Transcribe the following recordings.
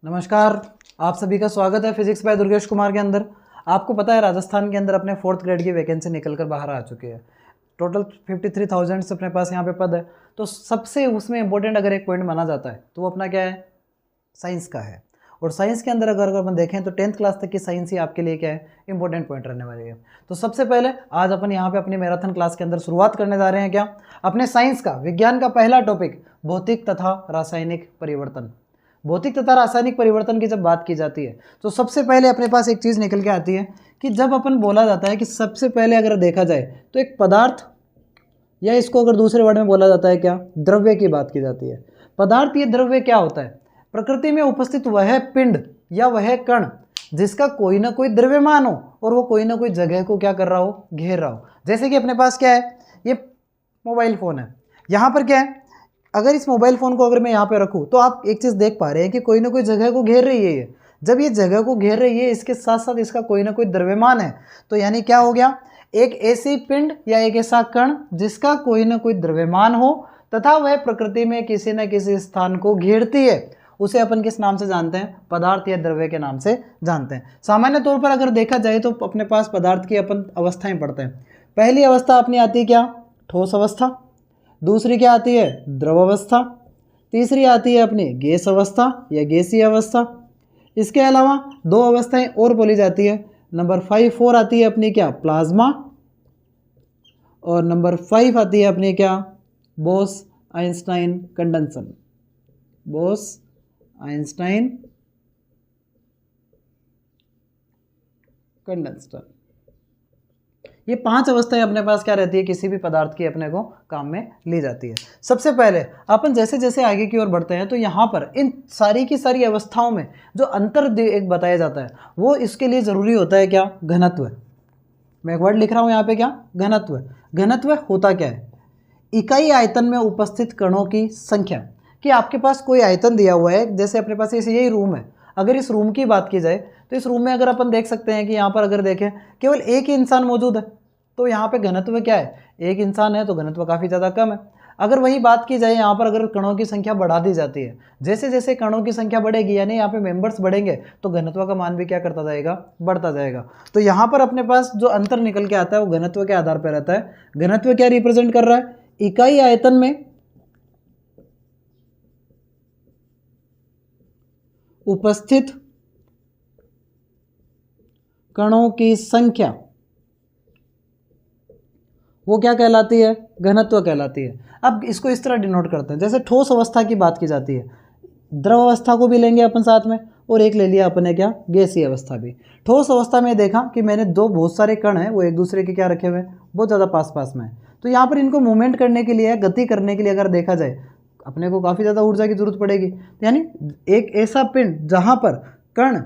नमस्कार, आप सभी का स्वागत है फिजिक्स बाय दुर्गेश कुमार के अंदर। आपको पता है राजस्थान के अंदर अपने 4th ग्रेड की वैकेंसी निकल कर बाहर आ चुकी है। टोटल 53,000 से अपने पास यहाँ पे पद है। तो सबसे उसमें इंपॉर्टेंट अगर एक पॉइंट माना जाता है तो वो अपना क्या है, साइंस का है। और साइंस के अंदर अगर अपन देखें तो 10th क्लास तक की साइंस ही आपके लिए क्या है, इंपॉर्टेंट पॉइंट रहने वाली है। तो सबसे पहले आज अपन यहाँ पे अपनी मैराथन क्लास के अंदर शुरुआत करने जा रहे हैं क्या, अपने साइंस का, विज्ञान का पहला टॉपिक भौतिक तथा रासायनिक परिवर्तन। भौतिक तथा रासायनिक परिवर्तन की जब बात की जाती है तो सबसे पहले अपने पास एक चीज़ निकल के आती है कि जब अपन बोला जाता है कि सबसे पहले अगर देखा जाए तो एक पदार्थ, या इसको अगर दूसरे वर्ड में बोला जाता है क्या, द्रव्य की बात की जाती है। पदार्थ, ये द्रव्य क्या होता है, प्रकृति में उपस्थित वह पिंड या वह कण जिसका कोई ना कोई द्रव्यमान हो और वो कोई ना कोई जगह को क्या कर रहा हो, घेर रहा हो। जैसे कि अपने पास क्या है, ये मोबाइल फ़ोन है। यहाँ पर क्या है, अगर इस मोबाइल फ़ोन को अगर मैं यहाँ पे रखूँ तो आप एक चीज़ देख पा रहे हैं कि कोई ना कोई जगह को घेर रही है ये। जब ये जगह को घेर रही है, इसके साथ साथ इसका कोई ना कोई द्रव्यमान है, तो यानी क्या हो गया, एक ऐसी पिंड या एक ऐसा कण जिसका कोई ना कोई द्रव्यमान हो तथा वह प्रकृति में किसी न किसी स्थान को घेरती है, उसे अपन किस नाम से जानते हैं, पदार्थ या द्रव्य के नाम से जानते हैं। सामान्य तौर पर अगर देखा जाए तो अपने पास पदार्थ की अपन अवस्थाएं पढ़ते हैं। पहली अवस्था अपनी आती है क्या, ठोस अवस्था। दूसरी क्या आती है, द्रव अवस्था। तीसरी आती है अपनी गैस अवस्था या गैसीय अवस्था। इसके अलावा दो अवस्थाएं और बोली जाती है। नंबर 4 आती है अपनी क्या, प्लाज्मा। और नंबर 5 आती है अपनी क्या, Bose Einstein condensation. Bose Einstein condenser. ये 5 अवस्थाएं अपने पास क्या रहती है, किसी भी पदार्थ की अपने को काम में ली जाती है। सबसे पहले अपन जैसे जैसे आगे की ओर बढ़ते हैं तो यहाँ पर इन सारी की सारी अवस्थाओं में जो अंतर एक बताया जाता है वो इसके लिए ज़रूरी होता है क्या, घनत्व। मैं एक वर्ड लिख रहा हूँ यहाँ पे क्या, घनत्व। घनत्व होता क्या है, इकाई आयतन में उपस्थित कणों की संख्या। कि आपके पास कोई आयतन दिया हुआ है, जैसे अपने पास यही रूम है। अगर इस रूम की बात की जाए तो इस रूम में अगर अपन देख सकते हैं कि यहाँ पर अगर देखें केवल एक ही इंसान मौजूद है, तो यहाँ पे घनत्व क्या है, एक इंसान है तो घनत्व काफ़ी ज़्यादा कम है। अगर वही बात की जाए यहाँ पर अगर कणों की संख्या बढ़ा दी जाती है, जैसे जैसे कणों की संख्या बढ़ेगी यानी यहाँ पे मेंबर्स बढ़ेंगे तो घनत्व का मान भी क्या करता जाएगा, बढ़ता जाएगा। तो यहाँ पर अपने पास जो अंतर निकल के आता है वो घनत्व के आधार पर रहता है। घनत्व क्या रिप्रेजेंट कर रहा है, इकाई आयतन में उपस्थित कणों की संख्या, वो क्या कहलाती है, घनत्व कहलाती है। अब इसको इस तरह डिनोट करते हैं, जैसे ठोस अवस्था की बात की जाती है, द्रव अवस्था को भी लेंगे अपन साथ में, और एक ले लिया अपने क्या, गैसीय अवस्था भी। ठोस अवस्था में देखा कि मैंने दो बहुत सारे कण हैं वो एक दूसरे के क्या रखे हुए हैं, बहुत ज़्यादा पास पास में है। तो यहाँ पर इनको मूवमेंट करने के लिए, गति करने के लिए अगर देखा जाए अपने को काफ़ी ज़्यादा ऊर्जा की जरूरत पड़ेगी। यानी एक ऐसा पिंड जहाँ पर कण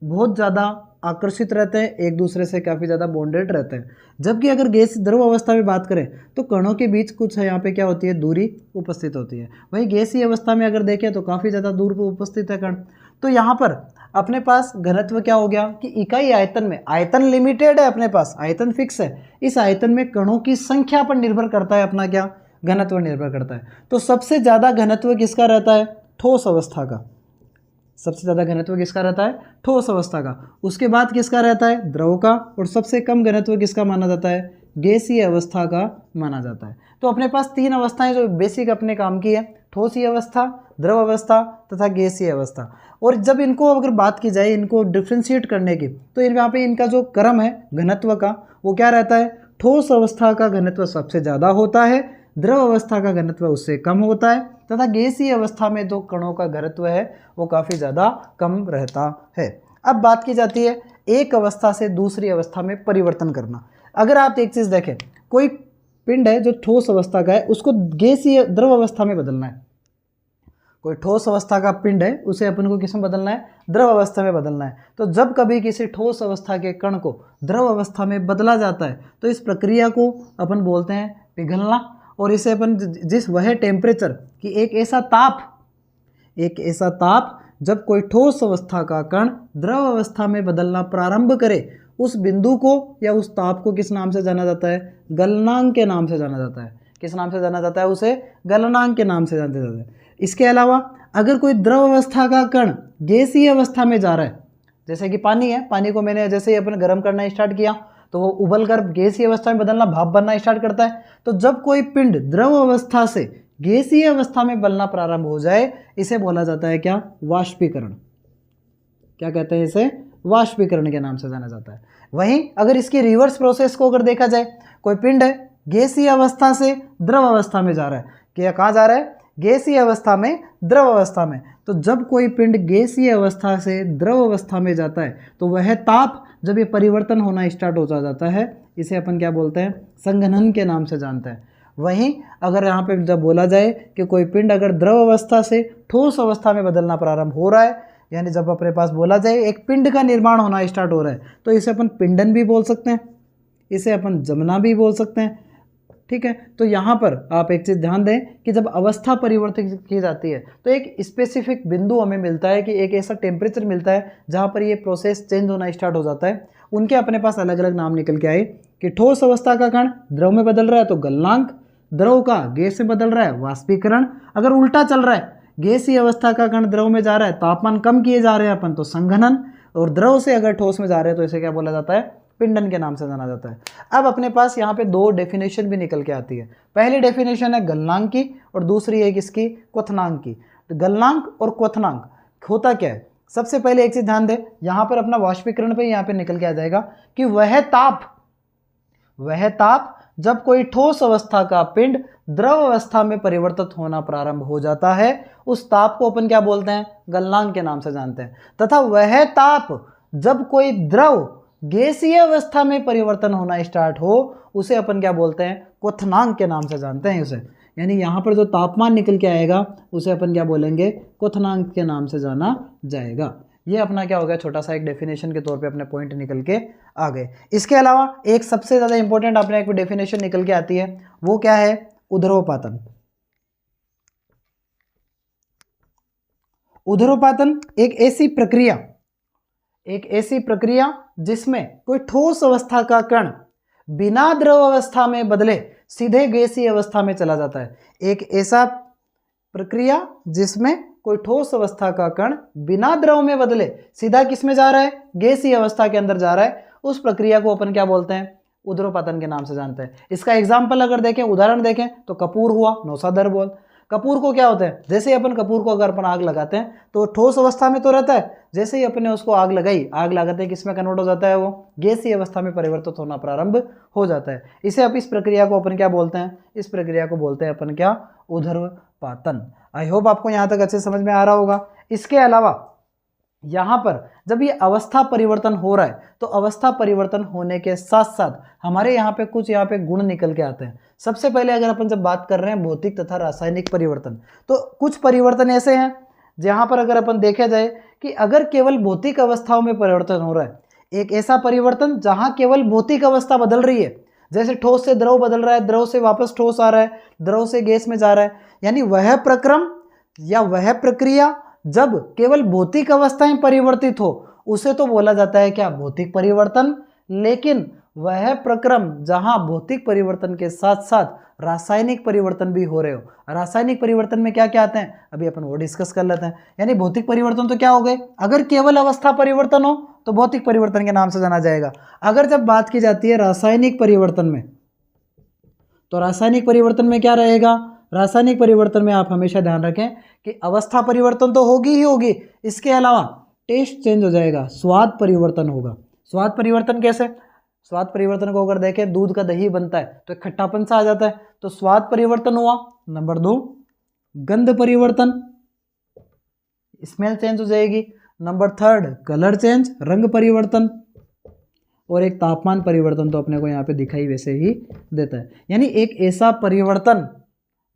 बहुत ज़्यादा आकर्षित रहते हैं, एक दूसरे से काफ़ी ज़्यादा बॉन्डेड रहते हैं। जबकि अगर गैस द्रव अवस्था में बात करें तो कणों के बीच कुछ यहाँ पे क्या होती है, दूरी उपस्थित होती है। वहीं गैसीय अवस्था में अगर देखें तो काफ़ी ज़्यादा दूर पर उपस्थित है कण। तो यहाँ पर अपने पास घनत्व क्या हो गया कि इकाई आयतन में, आयतन लिमिटेड है अपने पास, आयतन फिक्स है, इस आयतन में कणों की संख्या पर निर्भर करता है अपना क्या, घनत्व निर्भर करता है। तो सबसे ज़्यादा घनत्व किसका रहता है, ठोस अवस्था का। सबसे ज़्यादा घनत्व किसका रहता है, ठोस अवस्था का। उसके बाद किसका रहता है, द्रव का। और सबसे कम घनत्व किसका माना जाता है, गैसीय अवस्था का माना जाता है। तो अपने पास 3 अवस्थाएं जो बेसिक अपने काम की है, ठोसीय अवस्था, द्रव अवस्था तथा गैसीय अवस्था। और जब इनको अगर बात की जाए, इनको डिफ्रेंशिएट करने की, तो यहाँ पे इनका जो क्रम है घनत्व का वो क्या रहता है, ठोस अवस्था का घनत्व सबसे ज़्यादा होता है, द्रव अवस्था का घनत्व उससे कम होता है, तथा गैसीय अवस्था में जो कणों का घनत्व है वो काफ़ी ज़्यादा कम रहता है। अब बात की जाती है एक अवस्था से दूसरी अवस्था में परिवर्तन करना। अगर आप एक चीज़ देखें, कोई पिंड है जो ठोस अवस्था का है, उसको गैसीय द्रव अवस्था में बदलना है। कोई ठोस अवस्था का पिंड है उसे अपन को किस में बदलना है, द्रव अवस्था में बदलना है। तो जब कभी किसी ठोस अवस्था के कण को द्रव अवस्था में बदला जाता है तो इस प्रक्रिया को अपन बोलते हैं पिघलना। और इसे अपन जिस वह टेम्परेचर कि एक ऐसा ताप जब कोई ठोस अवस्था का कण द्रव अवस्था में बदलना प्रारंभ करे, उस बिंदु को या उस ताप को किस नाम से जाना जाता है, गलनांक के नाम से जाना जाता है। किस नाम से जाना जाता है, उसे गलनांक के नाम से जाना जाता है। इसके अलावा अगर कोई द्रव अवस्था का कण गैसीय अवस्था में जा रहा है, जैसे कि पानी है, पानी को मैंने जैसे ही अपन गर्म करना स्टार्ट किया तो वो उबल कर गैसीय अवस्था में बदलना, भाप बनना स्टार्ट करता है। तो जब कोई पिंड द्रव अवस्था से गैसीय अवस्था में बनना प्रारंभ हो जाए, इसे बोला जाता है क्या? वाष्पीकरण। क्या कहते हैं इसे? वाष्पीकरण के नाम से जाना जाता है। वहीं अगर इसकी रिवर्स प्रोसेस को अगर देखा जाए, कोई पिंड है गैसीय अवस्था से द्रव अवस्था में जा रहा है, क्या कहाँ जा रहा है? गैसीय अवस्था में, द्रव अवस्था में। तो जब कोई पिंड गैसीय अवस्था से द्रव अवस्था में जाता है तो वह ताप जब ये परिवर्तन होना स्टार्ट हो जाता है, इसे अपन क्या बोलते हैं? संघनन के नाम से जानते हैं। वहीं अगर यहाँ पे जब बोला जाए कि कोई पिंड अगर द्रव अवस्था से ठोस अवस्था में बदलना प्रारंभ हो रहा है, यानी जब अपने पास बोला जाए एक पिंड का निर्माण होना स्टार्ट हो रहा है, तो इसे अपन पिंडन भी बोल सकते हैं, इसे अपन जमना भी बोल सकते हैं। ठीक है, तो यहाँ पर आप एक चीज़ ध्यान दें कि जब अवस्था परिवर्तित की जाती है तो एक स्पेसिफिक बिंदु हमें मिलता है कि एक ऐसा टेम्परेचर मिलता है जहाँ पर ये प्रोसेस चेंज होना स्टार्ट हो जाता है। उनके अपने पास अलग अलग नाम निकल के आए कि ठोस अवस्था का कण द्रव में बदल रहा है तो गलनांक, द्रव का गैस में बदल रहा है वाष्पीकरण, अगर उल्टा चल रहा है गैसीय अवस्था का कण द्रव में जा रहा है, तापमान कम किए जा रहे हैं अपन तो संघनन, और द्रव से अगर ठोस में जा रहे हैं तो इसे क्या बोला जाता है? पिंडन के नाम से जाना जाता है। अब अपने पास यहाँ पे दो डेफिनेशन भी निकल के आती है। पहली डेफिनेशन है गलनांक की और दूसरी है किसकी? क्वथनांक की। तो गलनांक और क्वथनांक होता क्या है? सबसे पहले एक चीज ध्यान दे, यहाँ पर अपना वाष्पीकरण पे यहाँ पे निकल के आ जाएगा कि वह ताप जब कोई ठोस अवस्था का पिंड द्रव अवस्था में परिवर्तित होना प्रारंभ हो जाता है, उस ताप को अपन क्या बोलते हैं? गलनांक के नाम से जानते हैं। तथा वह ताप जब कोई द्रव गैसीय अवस्था में परिवर्तन होना स्टार्ट हो, उसे अपन क्या बोलते हैं? क्वथनांक के नाम से जानते हैं उसे। यानी यहाँ पर जो तापमान निकल के आएगा उसे अपन क्या बोलेंगे? क्वथनांक के नाम से जाना जाएगा। ये अपना क्या हो गया? छोटा सा एक डेफिनेशन के तौर पे अपने पॉइंट निकल के आ गए। इसके अलावा एक सबसे ज़्यादा इंपॉर्टेंट अपने एक डेफिनेशन निकल के आती है, वो क्या है? उदरोपातन। उदरोपातन एक ऐसी प्रक्रिया जिसमें कोई ठोस अवस्था का कण बिना द्रव अवस्था में बदले सीधे गैसीय अवस्था में चला जाता है। एक ऐसा प्रक्रिया जिसमें कोई ठोस अवस्था का कण बिना द्रव में बदले सीधा किस में जा रहा है? गैसीय अवस्था के अंदर जा रहा है। उस प्रक्रिया को अपन क्या बोलते हैं? उदरोपातन के नाम से जानते हैं। इसका एग्जाम्पल अगर देखें, उदाहरण देखें तो कपूर हुआ, नौसादर बोल। कपूर को क्या होता है? जैसे ही अपन कपूर को अगर अपन आग लगाते हैं तो ठोस अवस्था में तो रहता है, जैसे ही अपने उसको आग लगाते हैं किसमें कन्वर्ट हो जाता है? वो गैसीय अवस्था में परिवर्तित होना प्रारंभ हो जाता है। इसे अब इस प्रक्रिया को अपन क्या बोलते हैं? इस प्रक्रिया को बोलते हैं अपन क्या? उदरपातन। आई होप आपको यहाँ तक अच्छे समझ में आ रहा होगा। इसके अलावा यहाँ पर जब ये अवस्था परिवर्तन हो रहा है तो अवस्था परिवर्तन होने के साथ साथ हमारे यहाँ पे कुछ गुण निकल के आते हैं। सबसे पहले अगर अपन जब बात कर रहे हैं भौतिक तथा रासायनिक परिवर्तन, तो कुछ परिवर्तन ऐसे हैं जहाँ पर अगर अपन देखा जाए कि अगर केवल भौतिक अवस्थाओं में परिवर्तन हो रहा है, एक ऐसा परिवर्तन जहाँ केवल भौतिक अवस्था बदल रही है, जैसे ठोस से द्रव बदल रहा है, द्रव से वापस ठोस आ रहा है, द्रव से गैस में जा रहा है, यानी वह प्रक्रम या वह प्रक्रिया जब केवल भौतिक अवस्थाएं परिवर्तित हो उसे तो बोला जाता है क्या? भौतिक परिवर्तन। लेकिन वह प्रक्रम जहां भौतिक परिवर्तन के साथ साथ रासायनिक परिवर्तन भी हो रहे हो, रासायनिक परिवर्तन में क्या क्या आते हैं अभी अपन वो डिस्कस कर लेते हैं। यानी भौतिक परिवर्तन तो क्या हो गए? अगर केवल अवस्था परिवर्तन हो तो भौतिक परिवर्तन के नाम से जाना जाएगा। अगर जब बात की जाती है रासायनिक परिवर्तन में, तो रासायनिक परिवर्तन में क्या रहेगा? रासायनिक परिवर्तन में आप हमेशा ध्यान रखें कि अवस्था परिवर्तन तो होगी ही होगी, इसके अलावा टेस्ट चेंज हो जाएगा, स्वाद परिवर्तन होगा। स्वाद परिवर्तन कैसे? स्वाद परिवर्तन को अगर देखें, दूध का दही बनता है तो एक खट्टापन सा आ जाता है, तो स्वाद परिवर्तन हुआ। नंबर 2 गंध परिवर्तन, स्मेल चेंज हो जाएगी। नंबर 3 कलर चेंज, रंग परिवर्तन, और एक तापमान परिवर्तन तो अपने को यहाँ पे दिखाई वैसे ही देता है। यानी एक ऐसा परिवर्तन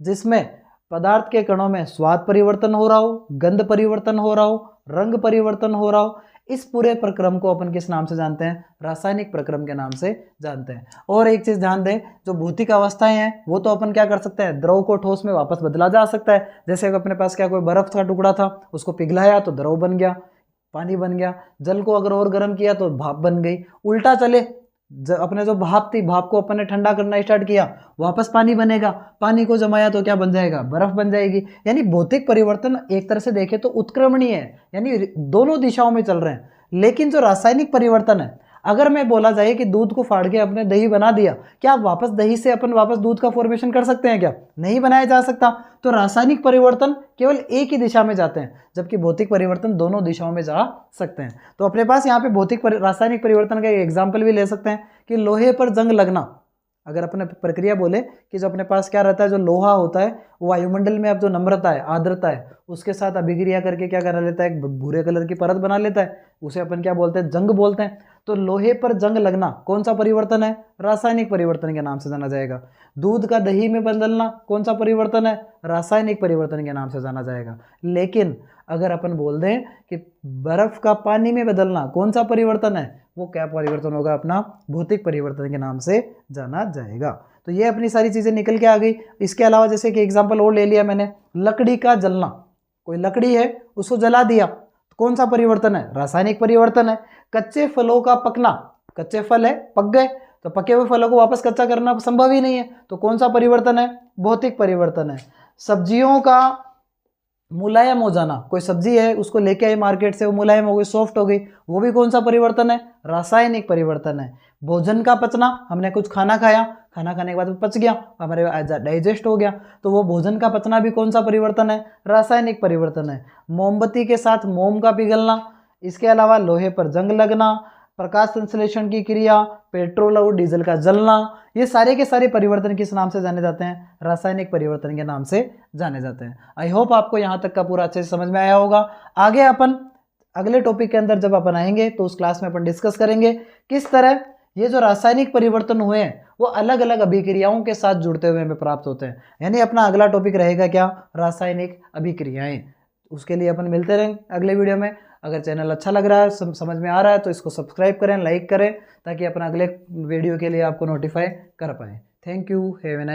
जिसमें पदार्थ के कणों में स्वाद परिवर्तन हो रहा हो, गंध परिवर्तन हो रहा हो, रंग परिवर्तन हो रहा हो, इस पूरे प्रक्रम को अपन किस नाम से जानते हैं? रासायनिक प्रक्रम के नाम से जानते हैं। और एक चीज ध्यान दें, जो भौतिक अवस्थाएं हैं वो तो अपन क्या कर सकते हैं? द्रव को ठोस में वापस बदला जा सकता है। जैसे अपने पास क्या कोई बर्फ का टुकड़ा था, उसको पिघलाया तो द्रव बन गया, पानी बन गया। जल को अगर और गर्म किया तो भाप बन गई। उल्टा चले अपने जो भाप थी, भाप को अपन ने ठंडा करना स्टार्ट किया, वापस पानी बनेगा, पानी को जमाया तो क्या बन जाएगा, बर्फ बन जाएगी। यानी भौतिक परिवर्तन एक तरह से देखें तो उत्क्रमणीय है, यानी दोनों दिशाओं में चल रहे हैं। लेकिन जो रासायनिक परिवर्तन है, अगर मैं बोला जाए कि दूध को फाड़ के अपने दही बना दिया, क्या वापस दही से अपन वापस दूध का फॉर्मेशन कर सकते हैं क्या? नहीं बनाया जा सकता। तो रासायनिक परिवर्तन केवल एक ही दिशा में जाते हैं, जबकि भौतिक परिवर्तन दोनों दिशाओं में जा सकते हैं। तो अपने पास यहाँ पे रासायनिक परिवर्तन का एक एग्जाम्पल भी ले सकते हैं कि लोहे पर जंग लगना। अगर अपने प्रक्रिया बोले कि जो अपने पास क्या रहता है, जो लोहा होता है वो वायुमंडल में अब जो नम्रता है, आर्द्रता है, उसके साथ अभिक्रिया करके क्या कर लेता है, एक भूरे कलर की परत बना लेता है, उसे अपन क्या बोलते हैं, जंग बोलते हैं। तो लोहे पर जंग लगना कौन सा परिवर्तन है? रासायनिक परिवर्तन के नाम से जाना जाएगा। दूध का दही में बदलना कौन सा परिवर्तन है? रासायनिक परिवर्तन के नाम से जाना जाएगा। लेकिन अगर अपन बोल दें कि बर्फ का पानी में बदलना कौन सा परिवर्तन है, वो क्या परिवर्तन होगा? अपना भौतिक परिवर्तन के नाम से जाना जाएगा। तो ये अपनी सारी चीज़ें निकल के आ गई। इसके अलावा जैसे कि एग्जाम्पल और ले लिया मैंने, लकड़ी का जलना। कोई लकड़ी है, उसको जला दिया, तो कौन सा परिवर्तन है? रासायनिक परिवर्तन है। कच्चे फलों का पकना, कच्चे फल है, पक गए, तो पके हुए फलों को वापस कच्चा करना संभव ही नहीं है, तो कौन सा परिवर्तन है? भौतिक परिवर्तन है। सब्जियों का मुलायम हो जाना, कोई सब्जी है उसको लेके आए मार्केट से, वो मुलायम हो गई, सॉफ्ट हो गई, वो भी कौन सा परिवर्तन है? रासायनिक परिवर्तन है। भोजन का पचना, हमने कुछ खाना खाया, खाना खाने के बाद पच गया, हमारे डाइजेस्ट हो गया, तो वो भोजन का पचना भी कौन सा परिवर्तन है? रासायनिक परिवर्तन है। मोमबत्ती के साथ मोम का पिघलना, इसके अलावा लोहे पर जंग लगना, प्रकाश संश्लेषण की क्रिया, पेट्रोल और डीजल का जलना, ये सारे के सारे परिवर्तन किस नाम से जाने जाते हैं? रासायनिक परिवर्तन के नाम से जाने जाते हैं। आई होप आपको यहाँ तक का पूरा अच्छे से समझ में आया होगा। आगे अपन अगले टॉपिक के अंदर जब अपन आएंगे तो उस क्लास में अपन डिस्कस करेंगे किस तरह ये जो रासायनिक परिवर्तन हुए हैं वो अलग अलग अभिक्रियाओं के साथ जुड़ते हुए हमें प्राप्त होते हैं। यानी अपना अगला टॉपिक रहेगा क्या? रासायनिक अभिक्रियाएं। उसके लिए अपन मिलते रहेंगे अगले वीडियो में। अगर चैनल अच्छा लग रहा है, समझ में आ रहा है, तो इसको सब्सक्राइब करें, लाइक करें, ताकि अपन अगले वीडियो के लिए आपको नोटिफाई कर पाएँ। Thank you, have a nice